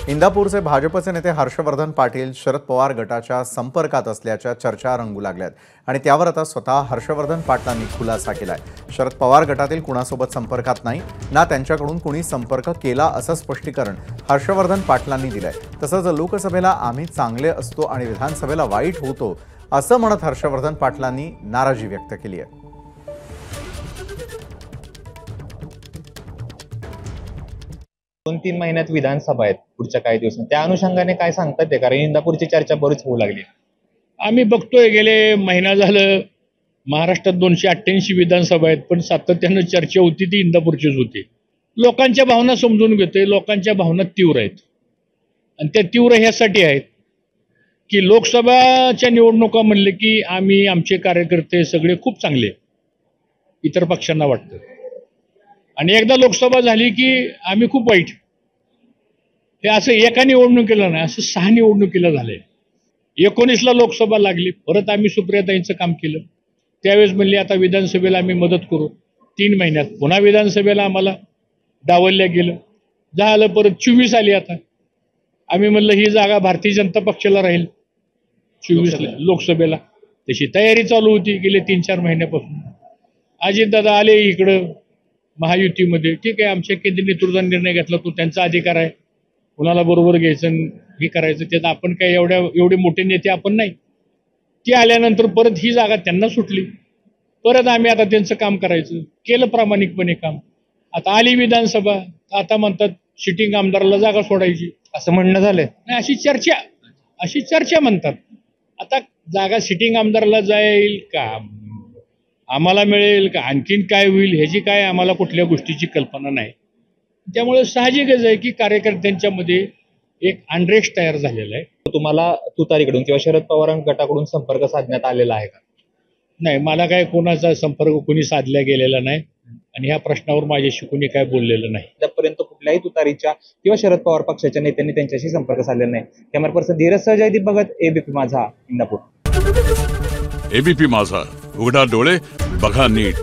इंदापूरचे भाजपचे नेते हर्षवर्धन पाटील शरद पवार गटाच्या संपर्कात असल्याच्या चर्चा रंगू लागल्यात आणि त्यावर आता स्वतः हर्षवर्धन पाटलांनी खुलासा केलाय। शरद पवार गटातील कुणासोबत संपर्कात नाही ना त्यांच्याकडून कुणी संपर्क केला असं स्पष्टीकरण हर्षवर्धन पाटलांनी दिलंय। तसंच लोकसभेला आम्ही चांगले असतो आणि विधानसभेला वाईट होतो असं म्हणत हर्षवर्धन पाटलांनी नाराजी व्यक्त केली आहे। 2-3 महिन्यात विधानसभा आहेत पुढच्या काही दिवसांत, त्या अनुषंगाने काय सांगतात ते? कारण इंदापूरची चर्चा बरीच होऊ लागली। आम्ही बघतोय गेले महिना झालं महाराष्ट्रात 288 विधानसभा आहेत, पण सातत्यानं चर्चा होती ती इंदापूरचीच होती। लोकांच्या भावना समजून घेतोय, लोकांच्या भावना तीव्र आहेत आणि त्या तीव्र ह्यासाठी आहेत की लोकसभाच्या निवडणुका म्हणले की आम्ही आमचे कार्यकर्ते सगळे खूप चांगले इतर पक्षांना वाटतं आणि एकदा लोकसभा झाली की आम्ही खूप वाईट। हे असं एका निवडणुकीला नाही, असं 6 निवडणुकीला झालंय। 19ला लोकसभा लागली, परत आम्ही सुप्रियाताईंचं काम केलं, त्यावेळेस म्हणले आता विधानसभेला आम्ही मदत करू। 3 महिन्यात पुन्हा विधानसभेला आम्हाला डावलल्या गेलं, झालं परत 24 आली। आता आम्ही म्हणलं ही जागा भारतीय जनता पक्षाला राहील 24ला लोकसभेला, तशी तयारी चालू होती गेले 3-4 महिन्यापासून। अजितदादा आले इकडं महायुतीमध्ये, ठीक आहे आमच्या केंद्रीय नेतृत्वाने निर्णय घेतला, तो त्यांचा अधिकार आहे, कुणाला बरोबर घ्यायचं हे करायचं, त्यात आपण काय एवढे मोठे नेते आपण नाही। ते आल्यानंतर परत ही जागा त्यांना सुटली, परत आम्ही आता त्यांचं काम करायचं, केलं प्रामाणिकपणे काम। आता आली विधानसभा, आता म्हणतात सिटिंग आमदाराला जागा सोडायची असं म्हणणं झालंय नाही, अशी चर्चा म्हणतात। आता जागा सिटिंग आमदाराला जाईल का आम्हाला मिळेल का आणखीन काय होईल ह्याची काय आम्हाला कुठल्या गोष्टीची कल्पना नाही। त्यामुळे साहजिकच आहे की कार्यकर्त्यांच्या मध्ये एक अनरेस्ट तयार झालेला आहे। तुम्हाला तुतारीकडून किंवा शरद पवार गटाकडून संपर्क साधण्यात आलेला आहे का? नाही, मला काय कोणाचा संपर्क कोणी साधला गेलेला नाही आणि ह्या प्रश्नावर माझ्याशी कोणी काय बोललेलं नाही। आतापर्यंत कुठल्याही तुतारीच्या किंवा शरद पवार पक्षाच्या नेत्यांनी त्यांच्याशी संपर्क साधलेला नाही। कॅमेरा पर्सन धीरज सह जयदीप भगत, एबीपी माझा, इंदापूर। एबीपी माझा, उघडा डोळे बघा नीट।